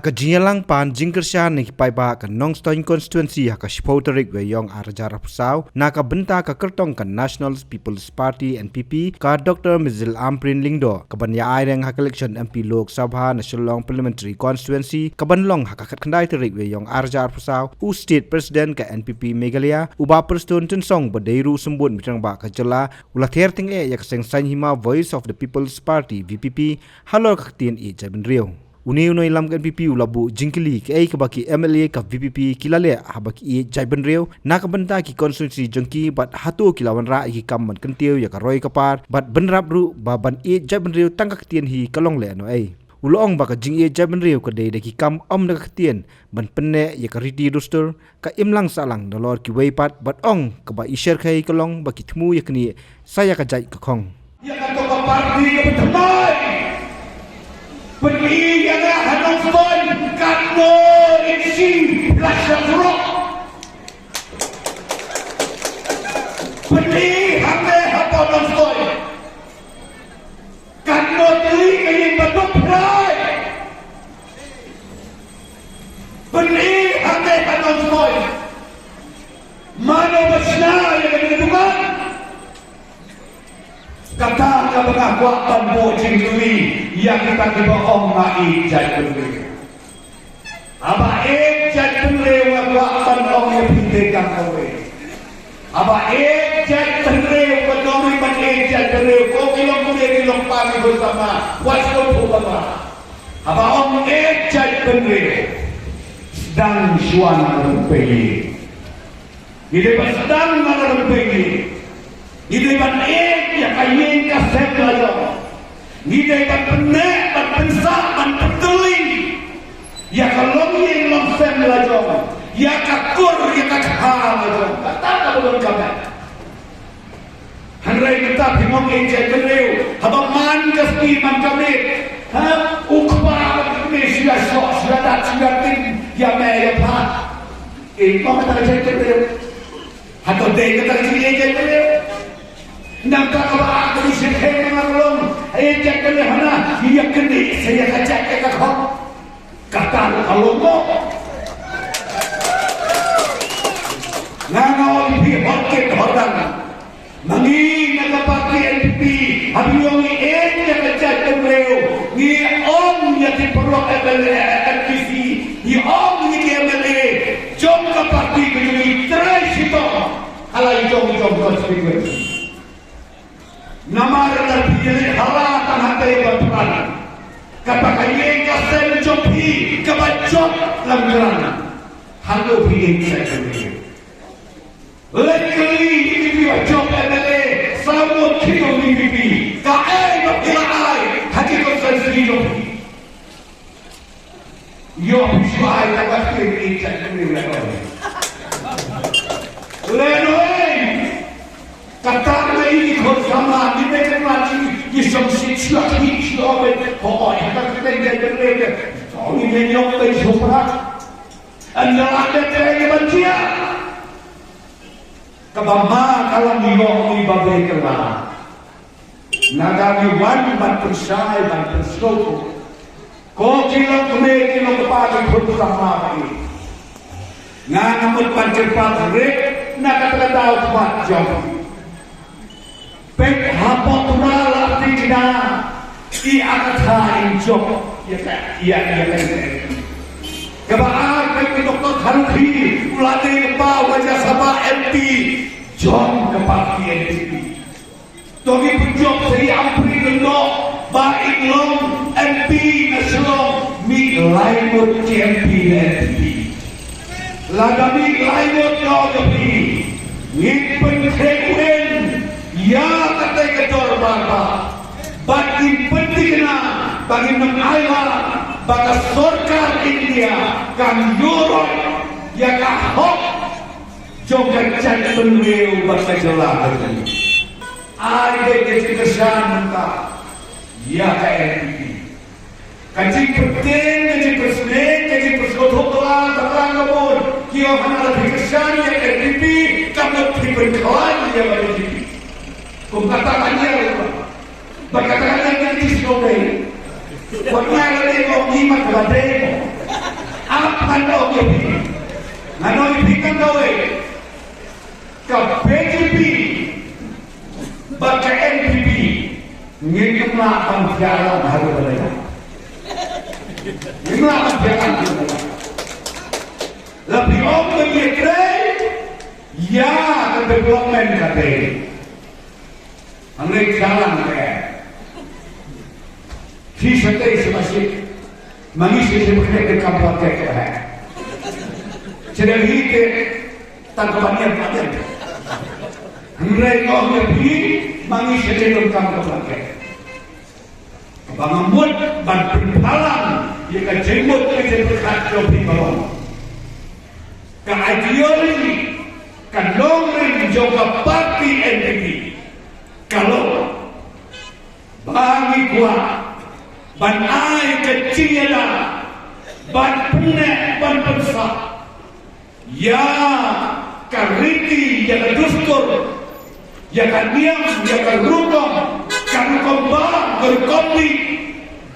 haka jinyalang pan jingkershan ni pai ba ka Nongstoin constituency haka Shpoterik we yong arjara pusau naka benta ka kertong ka National People's Party NPP ka Dr. Mizil Amprin Lingdo ka ban ya aireng haka election MP Lok Sabha National Parliamentary Constituency ka ban long haka khandai terik we yong arjara pusau u state president ka NPP Meghalaya uba perston tensong badeiru sembun mitang ba ka jela ula ther ting e yak seng sanhima Voice of the People's Party VPP halor ka tin e jaben rio Uni unoi lam kan PP ulabu jingkili ke ai kabaki MLA ka VPP kilale habaki e jaiben reu nak benta ki konstitusi jengki bat hatu kilawan ra ki kamman kentiu ya ka roi kapar bat benrap ru baban e jaiben reu tangka tien hi kalong le no ai ulong baka jing e jaiben reu ka de ki kam om na tien ban penne ya ka riti roster ka imlang salang dolor ki weipat bat ong ka ba isher khai kalong baki thmu yakni saya ka jai ka khong ya ka to ka parti ka betamai Beri yang Nongstoin kano isi lakshan rock. Beri hamil apa Nongstoin kano teli ini bentuk perai. Beri hamil Nongstoin mana besar yang ditentukan. Kata pengakuan bojing dui yang kita dibohong ngai jatuh dui. Aba jatuh dui wakuan ong yang pintekan kowe. Aba jatuh dui wadori man jatuh dui kau kilong pagi bersama waskol pubama. Aba ong jatuh dui sedang suana rumpeli. Ini sedang mana rumpeli. Ini ban ya kayen ka seblayo. Ini ban penek, ban pensak, ban peteling. Ya kalong yang long seblayo. Ya kakur, ya kakalayo. Kata belum kabar. Hanrai kita bingung enjek kereu. Habang man kaspi man kami. Ukpa Indonesia sok sudah tin ya me ya pa. Kau kata enjek kereu. Atau deh kata enjek kereu. Nang kakak aku disekhe mengalung, ayat kene hana, iya kene saya kacak ke kakak, kata kalau mo, nangau di hoket hodan, mangi nagapati NPP, abiyong yang kacak kemleu, ni om yang diperluan NPC, ni om ni MLA, jom kapati kejuni terai situ, halai jom konstitusi. Nama terpilih halatan hati berperan. Katakan yang kasih jopi kebacot langgaran. Halu pilih saya sendiri. Lekali ini job MLA sama kita MVP. Kaai berpilai hati konsen sendiri. Yo biswai dapat pilih saya sendiri. Lenoi kata ini kau sama di negeri lagi di sini siapa siapa oh kita kita oh ini yang kita coba anda ada yang baca kebama kalau diong ibadah kelah nagami wan ban persai ban persoko kau kilo kepala pun sama ini ngamut pancepat rek nak kata tahu tempat jauh Pek hapot tunala tingna I akathain jok ya Kebaan pek doktor Haruki ulate pa wajah sama MP jom kepaki NPP Togi penjok seri ampri lendo baik long MP nasional mi laimut KMP NPP Lagami laimut KMP mi penkhekuen Ya kata ketor bapa bagi pentingna bagi mengalah bagi surga India kan Europe ya kahok joget cari penweu bahasa jelas ada kesan muka ya KNPP kaji penting kaji presiden kaji persekutuan terang kabur kio hana lebih kesan ya KNPP kamu diperkawan ya KNPP kung katakan niya Pagkatakalan ng Diyos ko kayo, huwag nga lang yung imat ka ba ya pi ngano pi kan gawe ka BJP baka NPP ngin na pang jalan haru balaya ngin na pang jalan lebih om menyetre ya ke development kate angre jalan ke si setai semasih mangisi sebagai ke kampung ke jadi hite tangkapannya panjang angre ngom lebih mangisi dalam kampung ke bangamut ban berpalang ya ke jembut ke berkat jopi bawang ke ideologi ke nongring juga parti NPP kalau bagi gua ban ai kecil ban penek ban besar ya kariti ya dustur ya diam ya rukong rukong barang berkopi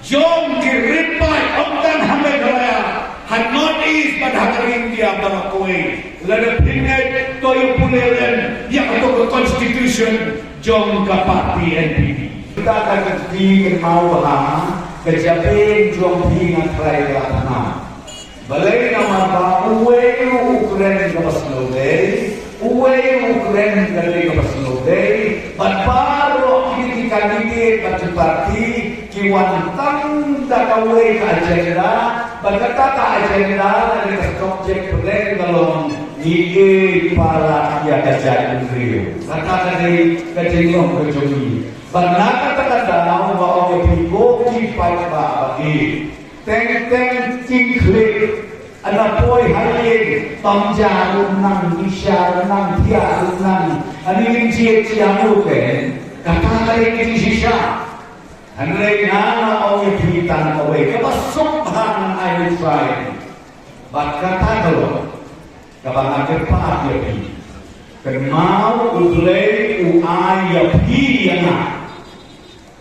jom kiripai oktan hamil raya han not is ban hakaring dia barakoi lada pingat toyo punelen ya atau constitution jom ke parti NPP kita akan ketingin mau kejapen jom pingat raya tanah balai nama ba uwe Ukraine ke pasnodei uwe Ukraine dari ke pasnodei baru kita kandidat batu parti kiwantang dakawe ke agenda berkata ke agenda dari objek proyek dalam ide para ya kajian Rio kata dari kejengong kejogi benar kata bahwa pigo ki bagi teng ciklik ada poi hari tamjarum nang isyarum tiarum ani ciamu kan kata dari sisa Henry nana owi pitan owi kebasukhan air Israel kata kalau kabang akhir paat ya pi kermau ublei uai ya pi yana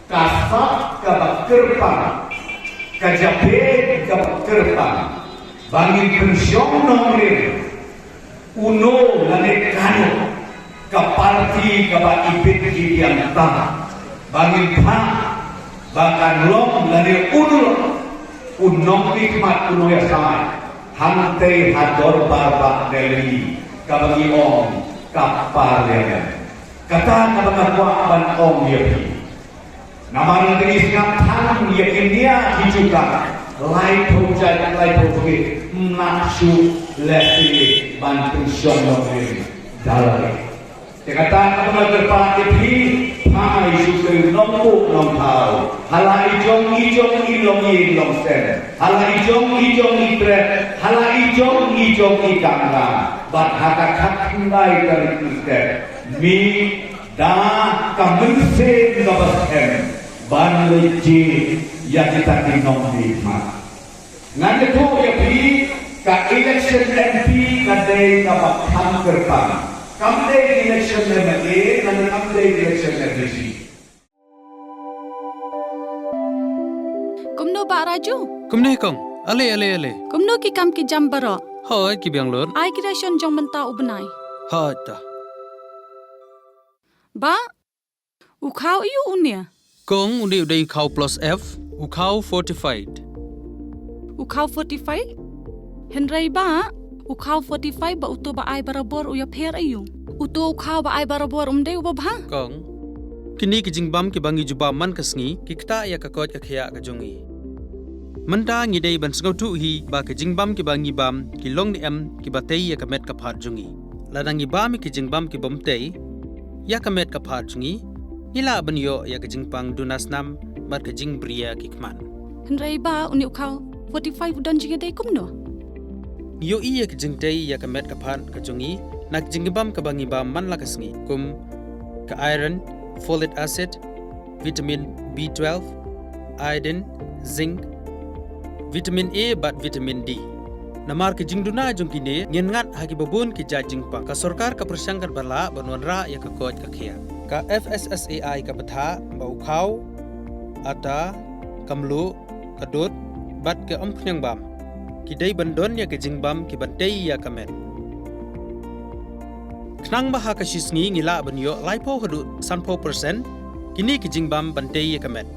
kasak kabakirpan kajabe kabakirpan bangin pensiong nomor uno lanekano kaparti kabaibit yang tah bangin pa bahkan long lani unong hikmat uno ya sai hante hador barba deli kabagi om kapal ya kata kabang ban om ya nama negeri ngap tanam ya India juga lai project naksu lesi bantu somori dalai kata kabang berpati di mai susu nompu nompau halai jong ilong sen halai jong itre halai jong ikanga bat haka kandai dari kuste mi da kamense nobasem ban leji ya kita dinom hikmat ngan itu ya pi ka election MP kadai ka bakham kerpang kamde election MLA dan kamde election RDC kumno ba raju kumne kong ale kumno ki kam ki jambara hoy ki banglor ai ki ration jong menta ubnai ha ta ba ukhau iu unia kong undi udai khau plus F ukhau fortified ukhau 45 henrai ba ukhau 45 ba uto ba ai barabor uya pher ayu uto ukhau ba ai barabor umde ubha kong kini ki jingbam ki bangi juba man kasngi ki kta ya ka kot akhya ka jongi manta ngi dei ban sngau tu hi ba ki jingbam ki bangi bam ki long ni em ki batei ya ka met ka phat jongi ladangi ba mi ki jingbam ki bomtei ya ka met ka phat jongi nila banyo ya ka jingpang dunasnam mat ka jingbria ki kman henrai ba uni ukhau 45 udan jinga dei kumno yo iya ka jingtei ya ka met ka phat ka jongi nak jingbam ka bangi bam man la kasngi kum ka iron folic acid vitamin B12 iodine zinc vitamin A bat vitamin D namar ke jingduna jongkine ngien ngat hagi babun ki jajingpa ka sarkar ka persangkar bala banwanra ya ka koj ka khia ka FSSAI ka batha ba ukhau ata kamlu kadut bat ke omkhnyang bam kidai bandon ya ke jingbam ki bantei ya kamet. Knang baha ka shisngi ngila banyo laipo hadu 100% kini ki jingbam bantei ya kamet.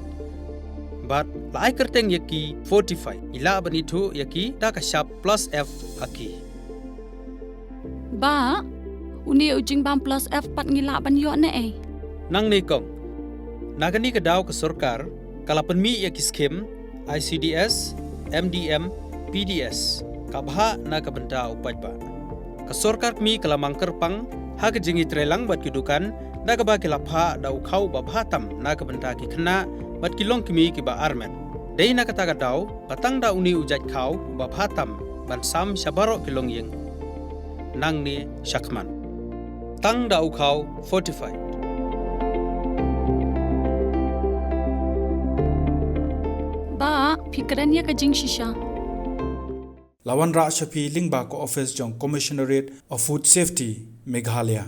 But lai kerteng ya ki 45 ila banitu ya ki da ka sharp plus F aki. Ba, uni ujing bam plus F pat ngila banyo ne eh. Nang ni kong, nagani ka daw ka sorkar, kalapan mi ya ki skim, ICDS, MDM, PDS, kabha na kabenta upad ba. Ka sorkar mi kalamang kerpang, ha ka jingi trelang bat kidukan, da ka ba kilapha da ukhaw babhatam na kabenta ki khna, bat kilong kimi ki ba armen. Day na kataga daw, patang da uni ujat khaw babhatam, ban sam syabaro kilong yeng. Nang ni Shakman. Tang da ukhaw 45. Ba, pikirannya ka jing shisha. Lawan Ra Shafi Lingba ko office jong Commissionerate of Food Safety Meghalaya.